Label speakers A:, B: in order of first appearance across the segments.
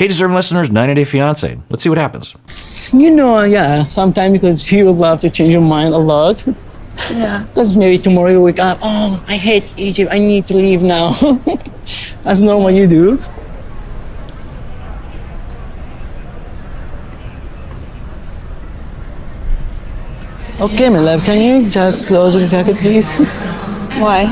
A: Hey, deserving listeners, 90 Day Fiancé. Let's see what happens.
B: Yeah, sometimes because you would love to change your mind a lot.
C: Yeah.
B: Because maybe tomorrow you wake up, oh, I hate Egypt, I need to leave now. That's normal you do. Okay, my love, can you just close your jacket, please?
C: Why?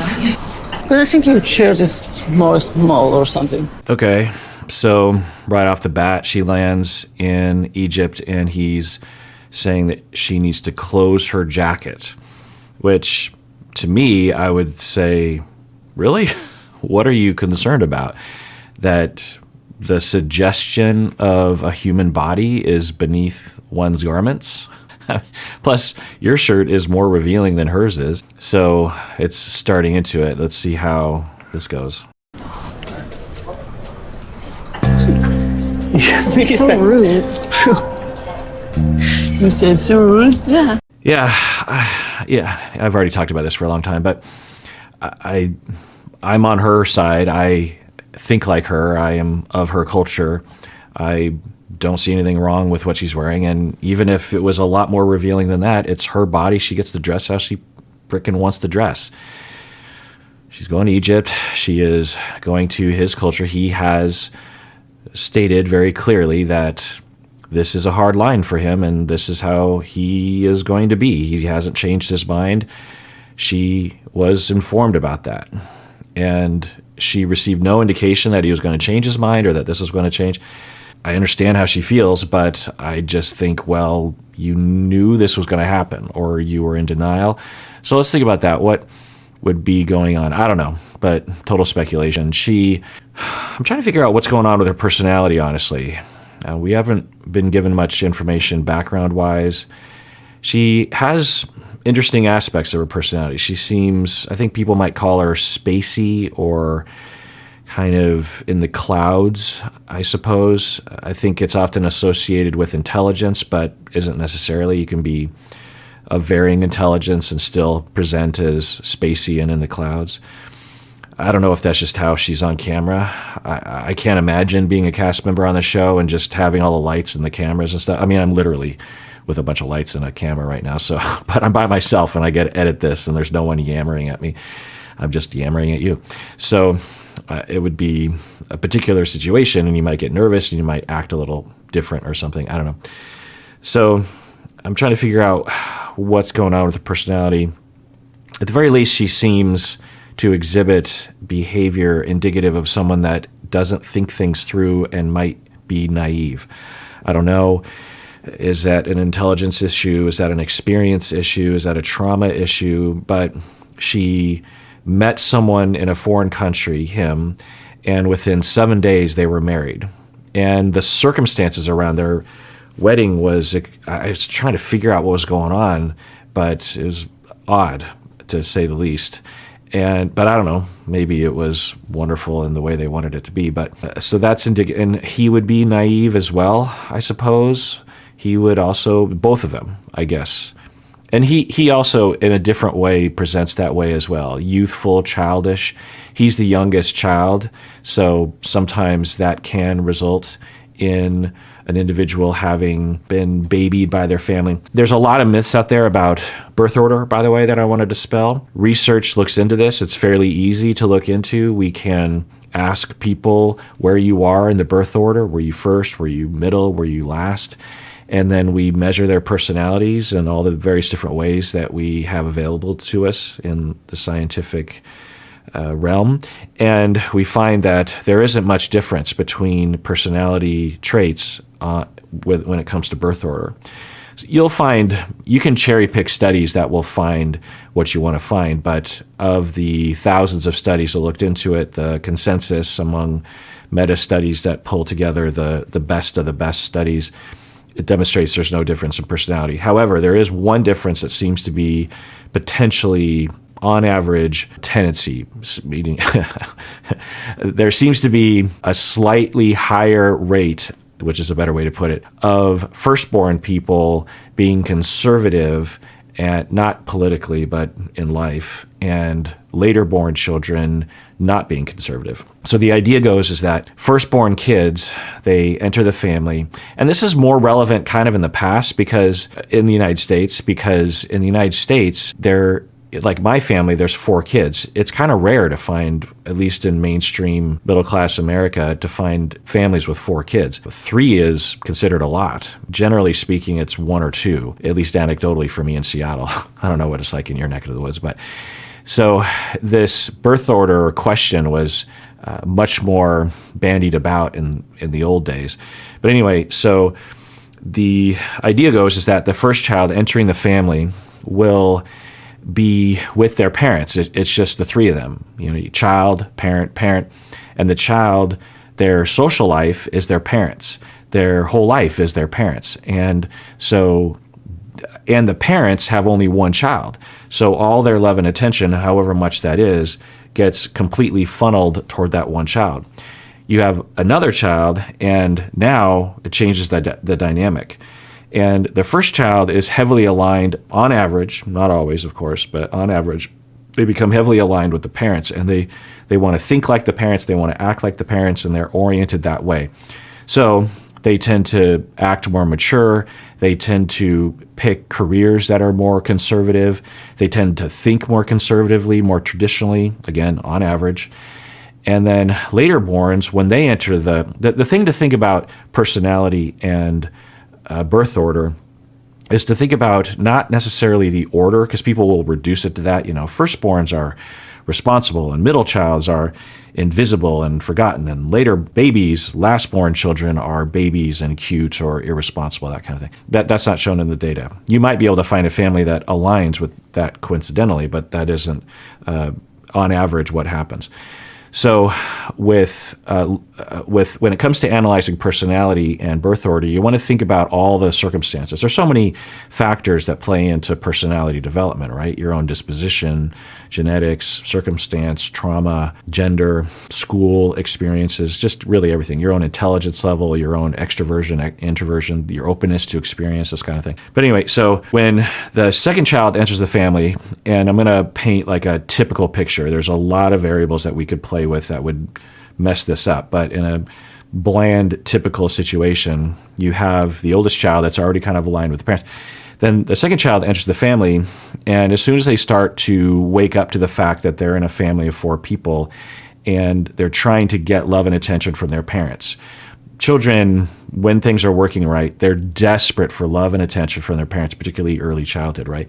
B: Because I think your shirt is more small or something.
A: Okay, so right off the bat, she lands in Egypt and he's saying that she needs to close her jacket, which to me, I would say, really? What are you concerned about? That the suggestion of a human body is beneath one's garments? Plus, your shirt is more revealing than hers is. So it's starting into it. Let's see how this goes.
C: So rude.
B: You said so rude?
C: Yeah.
A: Yeah, I've already talked about this for a long time, but I'm on her side. I think like her. I am of her culture. I don't see anything wrong with what she's wearing, and even if it was a lot more revealing than that, it's her body. She gets to dress how she frickin' wants to dress. She's going to Egypt. She is going to his culture. He has stated very clearly that this is a hard line for him, and this is how he is going to be. He hasn't changed his mind. She was informed about that, and she received no indication that he was going to change his mind or that this was going to change. I understand how she feels, but I just think, well, you knew this was going to happen, or you were in denial. So let's think about that. What would be going on? I don't know, but total speculation. I'm trying to figure out what's going on with her personality, honestly. We haven't been given much information background-wise. She has interesting aspects of her personality. She seems, I think people might call her spacey or kind of in the clouds, I suppose. I think it's often associated with intelligence, but isn't necessarily. You can be of varying intelligence and still present as spacey and in the clouds. I don't know if that's just how she's on camera. I can't imagine being a cast member on the show and just having all the lights and the cameras and stuff. I mean, I'm literally with a bunch of lights and a camera right now, so but I'm by myself and I get to edit this and there's no one yammering at me. I'm just yammering at you. So it would be a particular situation and you might get nervous and you might act a little different or something. I don't know. So I'm trying to figure out what's going on with her personality. At the very least, she seems to exhibit behavior indicative of someone that doesn't think things through and might be naive. I don't know. Is that an intelligence issue? Is that an experience issue? Is that a trauma issue? But she met someone in a foreign country, him, and within 7 days they were married. And the circumstances around their wedding was, I was trying to figure out what was going on, but it was odd, to say the least. But I don't know, maybe it was wonderful in the way they wanted it to be. But so that's indicative. And he would be naive as well, I suppose. He would also, both of them, I guess. And he also, in a different way, presents that way as well. Youthful, childish. He's the youngest child, so sometimes that can result in an individual having been babied by their family. There's a lot of myths out there about birth order, by the way, that I want to dispel. Research looks into this. It's fairly easy to look into. We can ask people where you are in the birth order. Were you first? Were you middle? Were you last? And then we measure their personalities in all the various different ways that we have available to us in the scientific realm. And we find that there isn't much difference between personality traits when it comes to birth order. So you can cherry pick studies that will find what you want to find, but of the thousands of studies that looked into it, the consensus among meta studies that pull together the best of the best studies, it demonstrates there's no difference in personality. However, there is one difference that seems to be potentially, on average, tendency, meaning there seems to be a slightly higher rate, which is a better way to put it, of firstborn people being conservative and not politically, but in life, and later born children not being conservative. So the idea goes is that firstborn kids, they enter the family, and this is more relevant kind of in the past because in the United States, there, like my family, there's 4 kids. It's kind of rare to find, at least in mainstream middle-class America, to find families with 4 kids. 3 is considered a lot. Generally speaking, it's 1 or 2, at least anecdotally for me in Seattle. I don't know what it's like in your neck of the woods, but so this birth order question was much more bandied about in the old days. But anyway, so the idea goes is that the first child entering the family will be with their parents. It's just the 3 of them, child, parent, and the child, their social life is their parents. Their whole life is their parents. And the parents have only 1 child. So all their love and attention, however much that is, gets completely funneled toward that 1 child. You have another child, and now it changes the dynamic. And the first child is heavily aligned on average, not always, of course, but on average, they become heavily aligned with the parents, and they want to think like the parents, they want to act like the parents, and they're oriented that way. So they tend to act more mature. They tend to pick careers that are more conservative. They tend to think more conservatively, more traditionally, again, on average. And then later borns, when they enter the thing to think about personality and birth order is to think about not necessarily the order, because people will reduce it to that. Firstborns are responsible, and middle childs are invisible and forgotten, and later babies, last-born children, are babies and cute or irresponsible, that kind of thing. That's not shown in the data. You might be able to find a family that aligns with that coincidentally, but that isn't, on average, what happens. So with when it comes to analyzing personality and birth order, you want to think about all the circumstances. There's so many factors that play into personality development, right? Your own disposition, genetics, circumstance, trauma, gender, school experiences, just really everything. Your own intelligence level, your own extroversion, introversion, your openness to experience, this kind of thing. But anyway, so when the second child enters the family, and I'm going to paint like a typical picture, there's a lot of variables that we could play with that would mess this up. But in a bland, typical situation, you have the oldest child that's already kind of aligned with the parents. Then the second child enters the family, and as soon as they start to wake up to the fact that they're in a family of 4 people, and they're trying to get love and attention from their parents. Children, when things are working right, they're desperate for love and attention from their parents, particularly early childhood, right?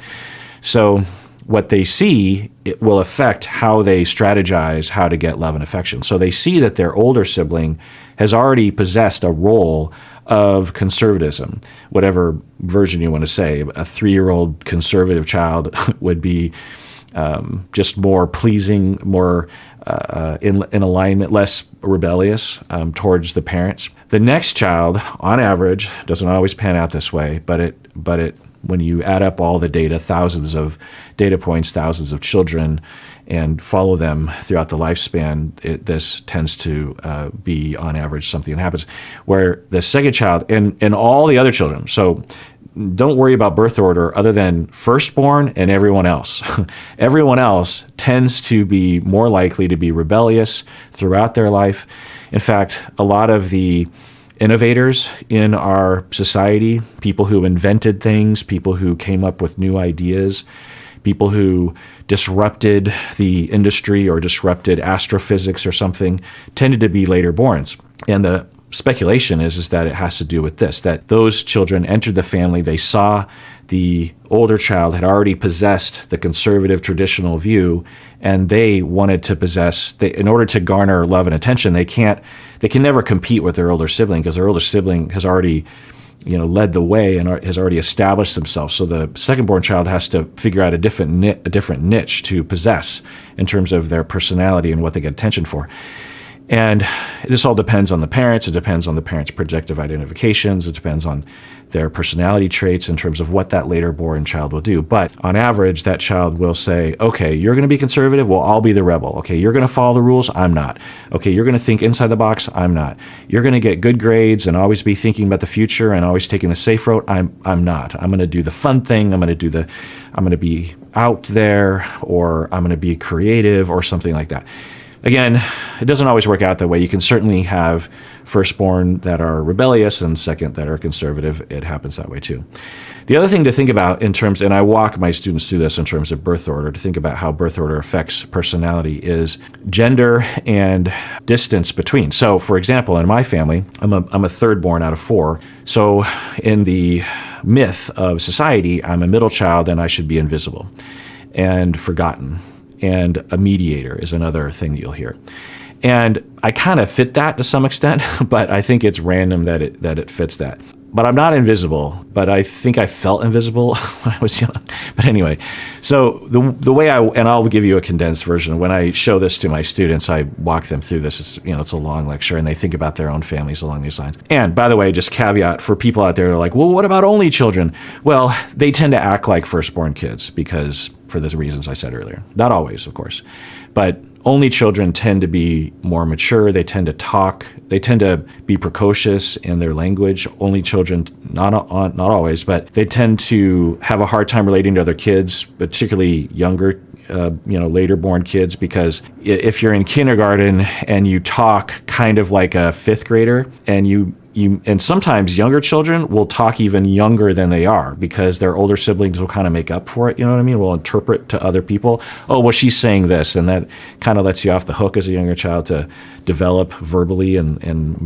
A: So what they see, it will affect how they strategize how to get love and affection. So they see that their older sibling has already possessed a role of conservatism, whatever version you want to say. A 3-year-old conservative child would be just more pleasing, more in alignment, less rebellious towards the parents. The next child, on average, doesn't always pan out this way, but it when you add up all the data, thousands of data points, thousands of children, and follow them throughout the lifespan, this tends to be, on average, something that happens. Where the second child, and all the other children, so don't worry about birth order other than firstborn and everyone else. Everyone else tends to be more likely to be rebellious throughout their life. In fact, a lot of the innovators in our society, people who invented things, people who came up with new ideas, people who disrupted the industry or disrupted astrophysics or something, tended to be later borns. And the speculation is that it has to do with this, that those children entered the family, they saw the older child had already possessed the conservative traditional view, and they wanted to possess, in order to garner love and attention, they can never compete with their older sibling, because their older sibling has already led the way and has already established themselves. So the second-born child has to figure out a different niche to possess in terms of their personality and what they get attention for. And this all depends on the parents. It depends on the parents' projective identifications. It depends on their personality traits in terms of what that later born child will do. But on average, that child will say, okay, you're going to be conservative. Well, I'll be the rebel. Okay, you're going to follow the rules. I'm not. Okay, you're going to think inside the box. I'm not. You're going to get good grades and always be thinking about the future and always taking the safe road. I'm not. I'm going to do the fun thing. I'm going to be out there, or I'm going to be creative or something like that. Again, it doesn't always work out that way. You can certainly have firstborn that are rebellious and second that are conservative. It happens that way too. The other thing to think about in terms, and I walk my students through this in terms of birth order, to think about how birth order affects personality, is gender and distance between. So, for example, in my family, I'm a third born out of 4. So in the myth of society, I'm a middle child and I should be invisible and forgotten. And a mediator is another thing that you'll hear. And I kind of fit that to some extent, but I think it's random that it fits that. But I'm not invisible, but I think I felt invisible when I was young. But anyway, so the way and I'll give you a condensed version. When I show this to my students, I walk them through this. It's a long lecture, and they think about their own families along these lines. And by the way, just caveat for people out there who are like, well, what about only children? Well, they tend to act like firstborn kids because for the reasons I said earlier. Not always, of course, but only children tend to be more mature. They tend to talk. They tend to be precocious in their language. Only children, not always, but they tend to have a hard time relating to other kids, particularly younger, later born kids, because if you're in kindergarten and you talk kind of like a 5th grader, and sometimes younger children will talk even younger than they are because their older siblings will kind of make up for it. You know what I mean? Will interpret to other people, oh, well, she's saying this, and that kind of lets you off the hook as a younger child to develop verbally and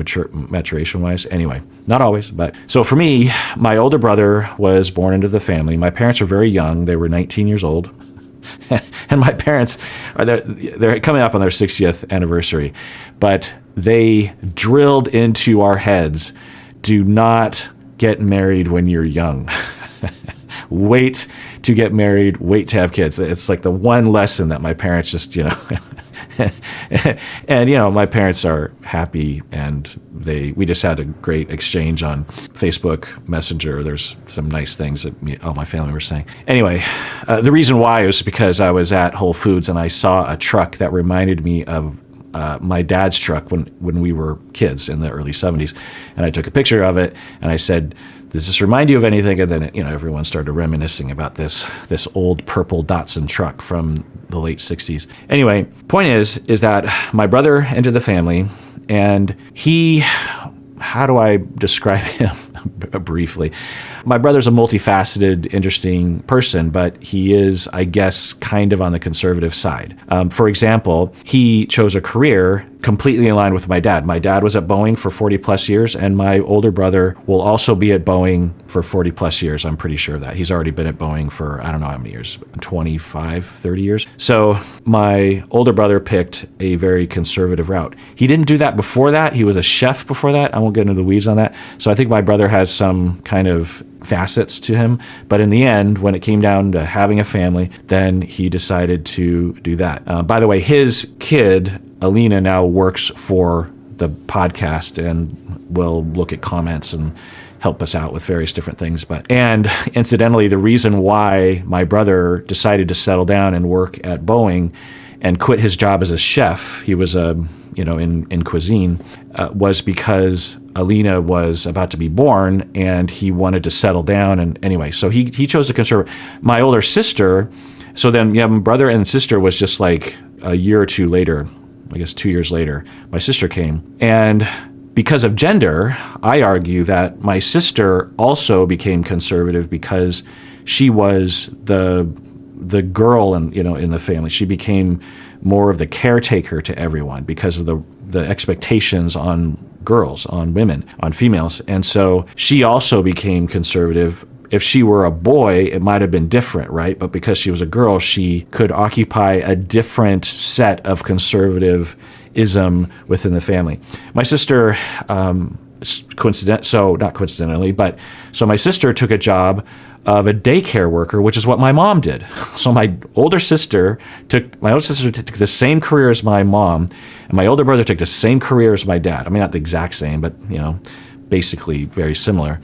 A: maturation-wise. Anyway, not always, but so for me, my older brother was born into the family. My parents are very young. They were 19 years old. And my parents they're coming up on their 60th anniversary, but they drilled into our heads, do not get married when you're young. Wait to get married, wait to have kids. It's like the one lesson that my parents just, and my parents are happy, and we just had a great exchange on Facebook Messenger. There's some nice things that all my family were saying. Anyway, the reason why was because I was at Whole Foods and I saw a truck that reminded me of my dad's truck when we were kids in the early 70s, and I took a picture of it and I said, does this remind you of anything? And then everyone started reminiscing about this old purple Datsun truck from the late 60s. Anyway, point is that my brother entered the family, and how do I describe him briefly? My brother's a multifaceted, interesting person, but he is, I guess, kind of on the conservative side. For example, he chose a career completely in line with my dad. My dad was at Boeing for 40 plus years, and my older brother will also be at Boeing for 40 plus years. I'm pretty sure of that. He's already been at Boeing for, I don't know how many years, 25, 30 years. So my older brother picked a very conservative route. He didn't do that before that. He was a chef before that. I won't get into the weeds on that. So I think my brother has some kind of facets to him. But in the end, when it came down to having a family, then he decided to do that. By the way, his kid, Alina, now works for the podcast and will look at comments and help us out with various different things. And incidentally, the reason why my brother decided to settle down and work at Boeing and quit his job as a chef, he was in cuisine, was because Alina was about to be born and he wanted to settle down. And anyway, so he chose a conservative. My older sister, so then my brother and sister was just like a year or two later, I guess 2 years later, my sister came. And because of gender, I argue that my sister also became conservative because she was the girl in the family. She became more of the caretaker to everyone because of the expectations on girls, on women, on females. And so she also became conservative. If she were a boy, it might have been different, right? But because she was a girl, she could occupy a different set of conservatism within the family. My sister not coincidentally, but so my sister took a job of a daycare worker, which is what my mom did. So my older sister took the same career as my mom, and my older brother took the same career as my dad. I mean, not the exact same, but basically very similar.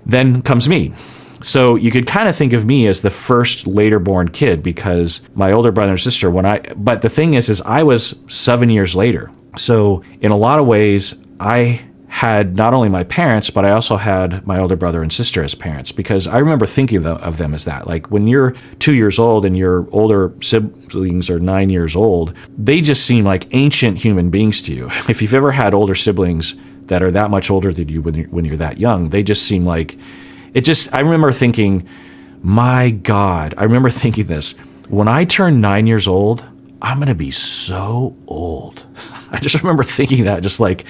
A: Then comes me. So you could kind of think of me as the first later born kid, because my older brother and sister, but the thing is I was 7 years later. So in a lot of ways, I had not only my parents, but I also had my older brother and sister as parents, because I remember thinking of them as that. Like when you're 2 years old and your older siblings are 9 years old, they just seem like ancient human beings to you. If you've ever had older siblings that are that much older than you when you're that young, they just seem like I remember thinking, my God, I remember thinking this, when I turn 9 years old, I'm going to be so old. I just remember thinking that, just like,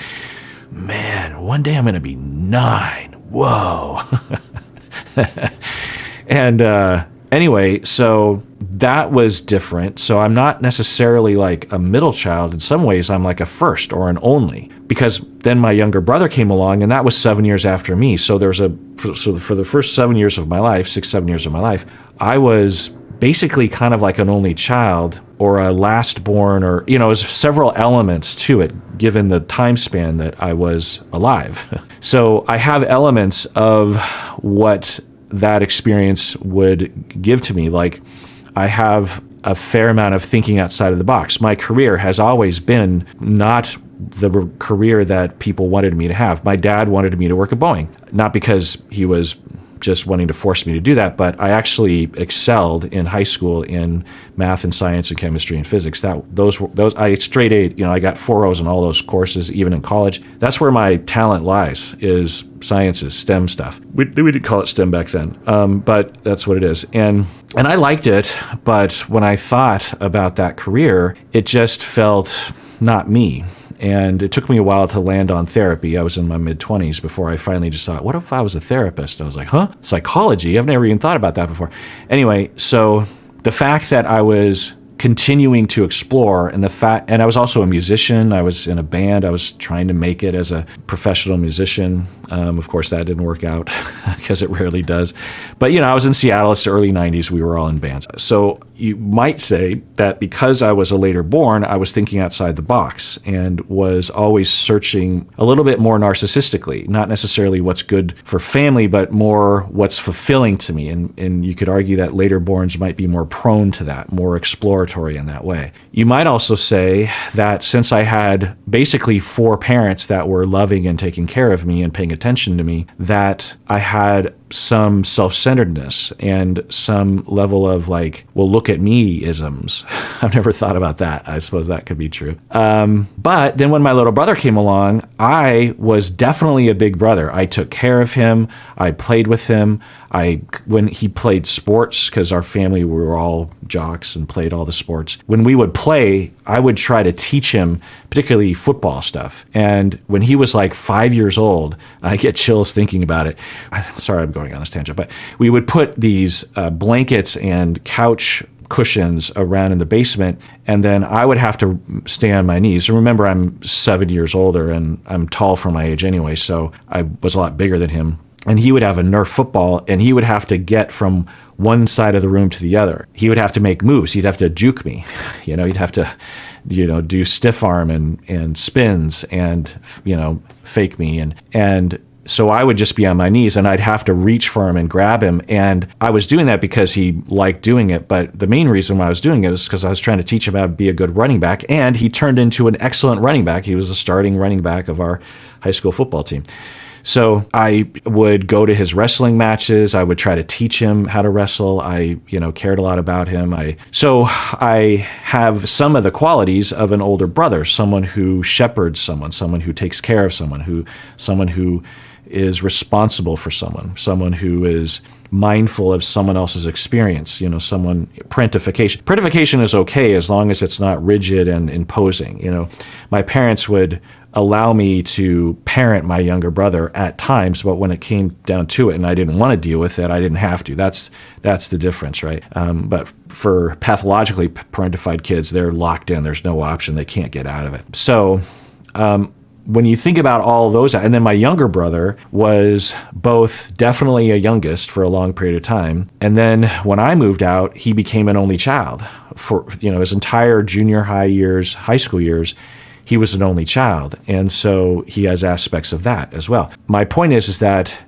A: man, one day I'm going to be 9. Whoa. And anyway, so that was different. So I'm not necessarily like a middle child. In some ways, I'm like a first or an only, because then my younger brother came along, and that was 7 years after me. So for the first 7 years of my life, 6-7 years of my life, I was basically kind of like an only child or a last born, or, there's several elements to it given the time span that I was alive. So I have elements of what that experience would give to me. Like, I have a fair amount of thinking outside of the box. My career has always been not the career that people wanted me to have. My dad wanted me to work at Boeing, not because he was just wanting to force me to do that, but I actually excelled in high school in math and science and chemistry and physics. Those I straight A, I got 4.0s in all those courses, even in college. That's where my talent lies, is sciences, STEM stuff. We didn't call it STEM back then, but that's what it is. And I liked it, but when I thought about that career, it just felt not me. And it took me a while to land on therapy. I was in my mid-20s before I finally just thought, what if I was a therapist? I was like, huh? Psychology? I've never even thought about that before. Anyway, so the fact that I was continuing to explore, and I was also a musician. I was in a band. I was trying to make it as a professional musician. Of course, that didn't work out because it rarely does. But, I was in Seattle. It's the early 90s. We were all in bands. So you might say that because I was a later born, I was thinking outside the box and was always searching a little bit more narcissistically, not necessarily what's good for family, but more what's fulfilling to me. And you could argue that later borns might be more prone to that, more exploratory in that way. You might also say that since I had basically 4 parents that were loving and taking care of me and paying attention to me, that I had some self-centeredness and some level of like, well, look at me isms. I've never thought about that. I suppose that could be true. But then when my little brother came along, I was definitely a big brother. I took care of him. I played with him. When he played sports, because our family, we were all jocks and played all the sports. When we would play, I would try to teach him, particularly football stuff. And when he was like 5 years old, I get chills thinking about it. Sorry, I'm going on this tangent, but we would put these blankets and couch cushions around in the basement, and then I would have to stay on my knees. And remember, I'm 7 years older, and I'm tall for my age anyway, so I was a lot bigger than him. And he would have a Nerf football, and he would have to get from one side of the room to the other. He would have to make moves. He'd have to juke me. He'd have to, do stiff arm and spins and, fake me. And so I would just be on my knees, and I'd have to reach for him and grab him. And I was doing that because he liked doing it. But the main reason why I was doing it was because I was trying to teach him how to be a good running back. And he turned into an excellent running back. He was the starting running back of our high school football team. So I would go to his wrestling matches. I would try to teach him how to wrestle. I, cared a lot about him. So I have some of the qualities of an older brother, someone who shepherds someone who takes care of someone who is responsible for someone who is mindful of someone else's experience, parentification. Parentification is okay as long as it's not rigid and imposing. My parents would allow me to parent my younger brother at times, but when it came down to it and I didn't want to deal with it, I didn't have to. That's the difference, right? But for pathologically parentified kids, they're locked in. There's no option. They can't get out of it. So when you think about all those, and then my younger brother was both definitely a youngest for a long period of time. And then when I moved out, he became an only child for, his entire junior high years, high school years. He was an only child. And so he has aspects of that as well. My point is that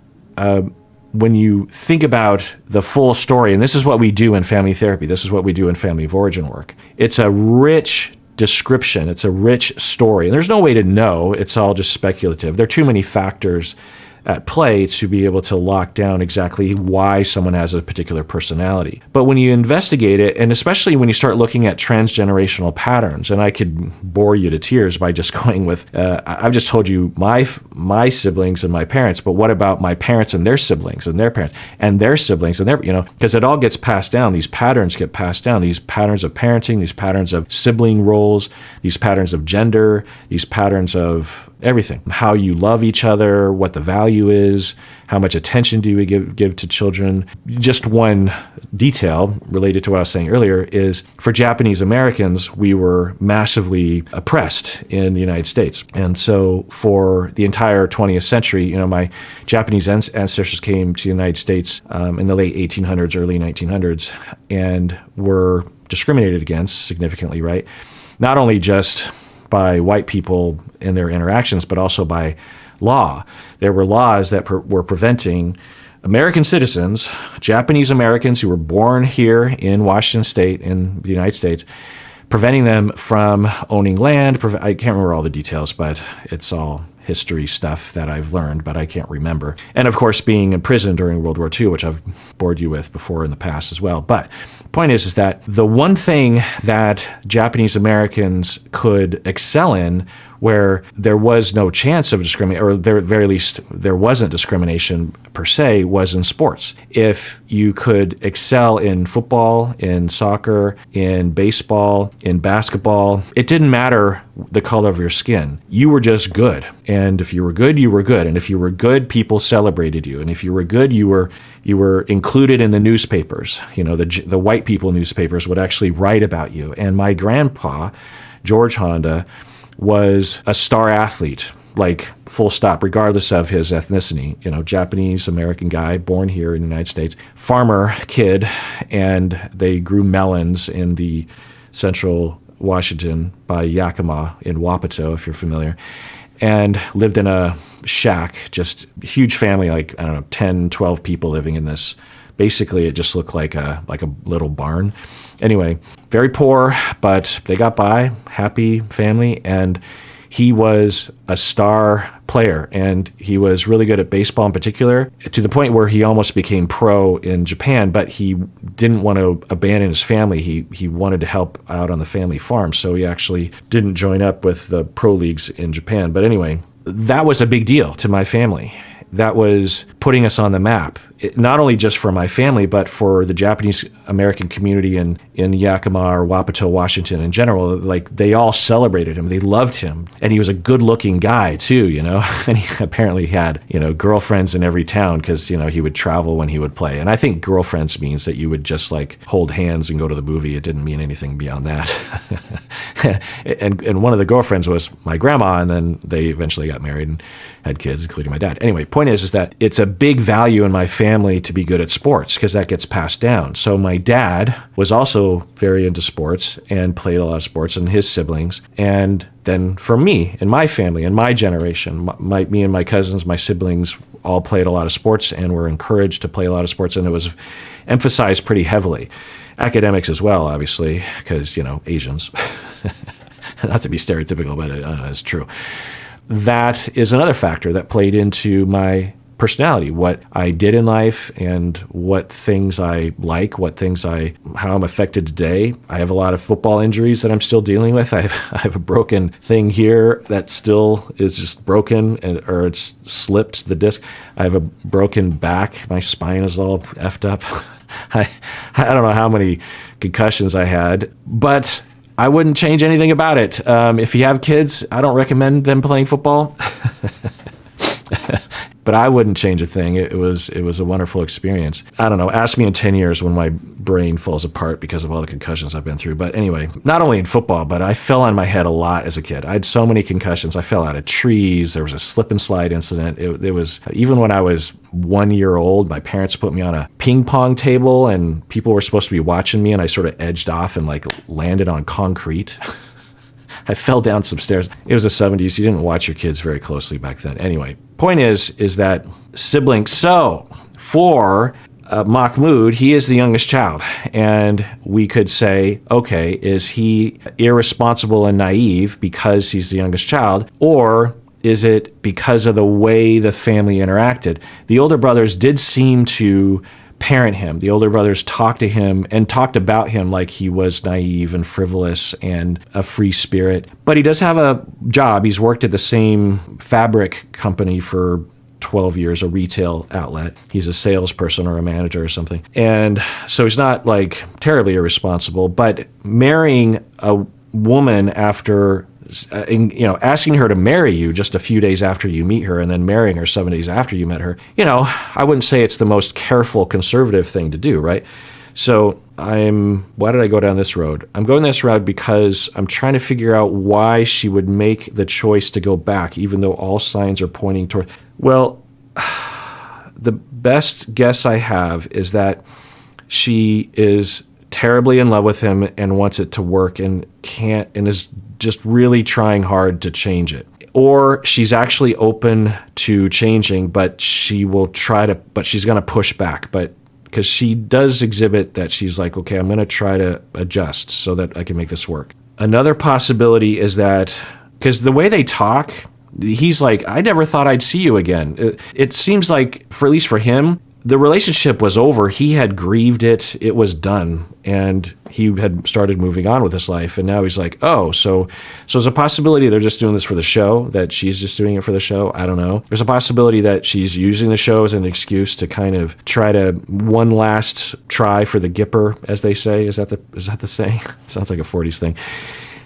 A: when you think about the full story, and this is what we do in family therapy, this is what we do in family of origin work, it's a rich description, it's a rich story. And there's no way to know, it's all just speculative. There are too many factors at play to be able to lock down exactly why someone has a particular personality. But when you investigate it, and especially when you start looking at transgenerational patterns, and I could bore you to tears by just going with, I've just told you my siblings and my parents, but what about my parents and their siblings and their parents and their siblings and their, because it all gets passed down. These patterns get passed down, these patterns of parenting, these patterns of sibling roles, these patterns of gender, these patterns of everything, how you love each other, what the value is, how much attention do we give to children. Just one detail related to what I was saying earlier is for Japanese Americans, we were massively oppressed in the United States. And so for the entire 20th century, my Japanese ancestors came to the United States in the late 1800s, early 1900s, and were discriminated against significantly, right? Not only just by white people in their interactions, but also by law. There were laws that were preventing American citizens, Japanese Americans who were born here in Washington State, in the United States, preventing them from owning land. I can't remember all the details, but it's all history stuff that I've learned, but I can't remember. And of course, being in prison during World War II, which I've bored you with before in the past as well. But the point is that the one thing that Japanese Americans could excel in, where there was no chance of discrimination, or at very least there wasn't discrimination per se, was in sports. If you could excel in football, in soccer, in baseball, in basketball, it didn't matter the color of your skin. You were just good. And if you were good, you were good. And if you were good, people celebrated you. And if you were good, you were included in the newspapers. The white people newspapers would actually write about you. And my grandpa, George Honda, was a star athlete, like full stop, regardless of his ethnicity. Japanese American guy, born here in the United States, farmer kid, and they grew melons in the central Washington by Yakima in Wapato, if you're familiar, and lived in a shack, just huge family, like, 10, 12 people living in this. Basically, it just looked like a little barn. Anyway, very poor, but they got by, happy family, and he was a star player, and he was really good at baseball in particular, to the point where he almost became pro in Japan, but he didn't want to abandon his family. He wanted to help out on the family farm, so he actually didn't join up with the pro leagues in Japan. But anyway, that was a big deal to my family. That was putting us on the map, not only just for my family, but for the Japanese American community in Yakima or Wapato, Washington in general. Like, they all celebrated him. They loved him. And he was a good-looking guy, too, And he apparently had, girlfriends in every town because, he would travel when he would play. And I think girlfriends means that you would just, hold hands and go to the movie. It didn't mean anything beyond that. and one of the girlfriends was my grandma, and then they eventually got married and had kids, including my dad. Anyway, point is that it's a big value in my family to be good at sports because that gets passed down. So my dad was also very into sports and played a lot of sports, and his siblings. And then for me, in my family, in my generation, me and my cousins, my siblings all played a lot of sports and were encouraged to play a lot of sports, and it was emphasized pretty heavily. Academics as well, obviously, because, Asians. Not to be stereotypical, but it's true. That is another factor that played into my personality, what I did in life and what things I like, how I'm affected today. I have a lot of football injuries that I'm still dealing with. I have a broken thing here that still is just broken, or it's slipped the disc. I have a broken back. My spine is all effed up. I don't know how many concussions I had, but I wouldn't change anything about it. If you have kids, I don't recommend them playing football. but I wouldn't change a thing. It was a wonderful experience. I don't know. Ask me in 10 years when my brain falls apart because of all the concussions I've been through. But anyway, not only in football, but I fell on my head a lot as a kid. I had so many concussions. I fell out of trees. There was a slip and slide incident. It was, even when I was 1 year old, my parents put me on a ping pong table and people were supposed to be watching me, and I sort of edged off and like landed on concrete. I fell down some stairs. It was the 70s. You didn't watch your kids very closely back then. Anyway, point is that Sibling. So for Mahmood, he is the youngest child. And we could say, okay, is he irresponsible and naive because he's the youngest child? Or is it because of the way the family interacted? The older brothers did seem to parent him. The older brothers talked to him and talked about him like he was naive and frivolous and a free spirit. But he does have a job. He's worked at the same fabric company for 12 years, a retail outlet. He's a salesperson or a manager or something. And so he's not like terribly irresponsible, but marrying a woman after asking her to marry you just a few days after you meet her and then marrying her 7 days after you met her, I wouldn't say it's the most careful conservative thing to do, right? So why did I go down this road? I'm going this route because I'm trying to figure out why she would make the choice to go back, even though all signs are pointing toward, well, the best guess I have is that she is terribly in love with him and wants it to work and can't, and is just really trying hard to change it. Or she's actually open to changing, but she's going to push back. But because she does exhibit that she's like, okay, I'm going to try to adjust so that I can make this work. Another possibility is that, because the way they talk, he's like, I never thought I'd see you again. It seems like, at least for him, the relationship was over. He had grieved it. It was done. And he had started moving on with his life. And now he's like, oh, so there's a possibility they're just doing this for the show, that she's just doing it for the show. I don't know. There's a possibility that she's using the show as an excuse to kind of try to one last try for the Gipper, as they say. Is that the saying? Sounds like a 40s thing.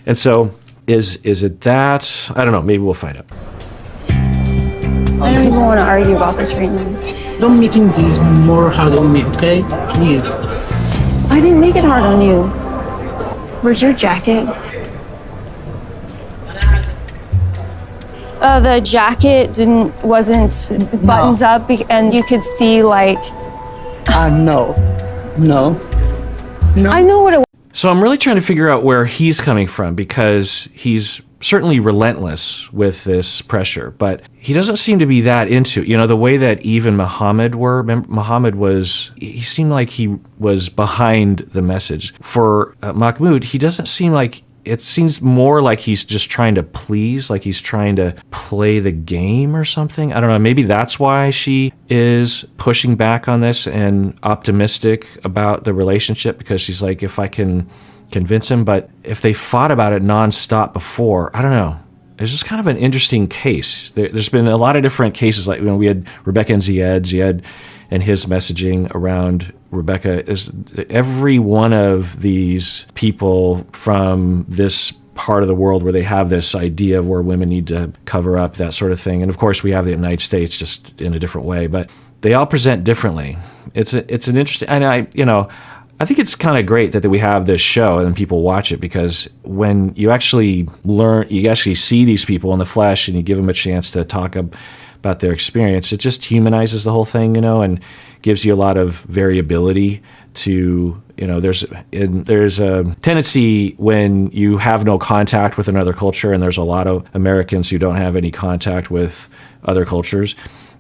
A: And so is it that? I don't know. Maybe we'll find out.
C: I don't even want to argue about this right now.
B: Don't making this more hard on me, okay? Please.
C: I didn't make it hard on you. Where's your jacket? The jacket wasn't buttons up, and you could see like.
B: No.
C: I know what it was.
A: So I'm really trying to figure out where he's coming from, because he's certainly relentless with this pressure, but he doesn't seem to be that into, the way that even Muhammad were. Muhammad he seemed like he was behind the message. For Mahmood, he doesn't seem like, it seems more like he's just trying to please, like he's trying to play the game or something. I don't know. Maybe that's why she is pushing back on this and optimistic about the relationship, because she's like, if I can convince him. But if they fought about it nonstop before, I don't know. It's just kind of an interesting case. There's been a lot of different cases. Like we had Rebecca and Ziad and his messaging around Rebecca. Is every one of these people from this part of the world where they have this idea of where women need to cover up, that sort of thing. And of course, we have the United States just in a different way, but they all present differently. It's an interesting, and I think it's kind of great that we have this show and people watch it, because when you actually see these people in the flesh and you give them a chance to talk about their experience, it just humanizes the whole thing, and gives you a lot of variability to, there's a tendency when you have no contact with another culture, and there's a lot of Americans who don't have any contact with other cultures,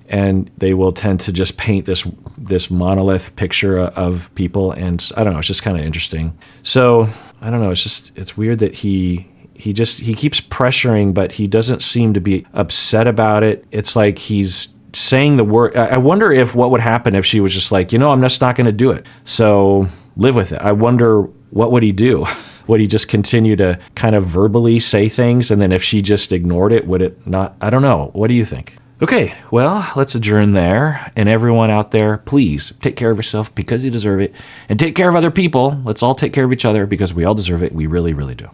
A: and they will tend to just paint this monolith picture of people. And I don't know, it's just kind of interesting. So I don't know, it's weird that he keeps pressuring, but he doesn't seem to be upset about it. It's like he's saying the word. I wonder what would happen if she was just like, I'm just not going to do it. So live with it. I wonder, what would he do? Would he just continue to kind of verbally say things? And then if she just ignored it, would it not? I don't know. What do you think? Okay, well, let's adjourn there. And everyone out there, please take care of yourself, because you deserve it. And take care of other people. Let's all take care of each other, because we all deserve it. We really, really do.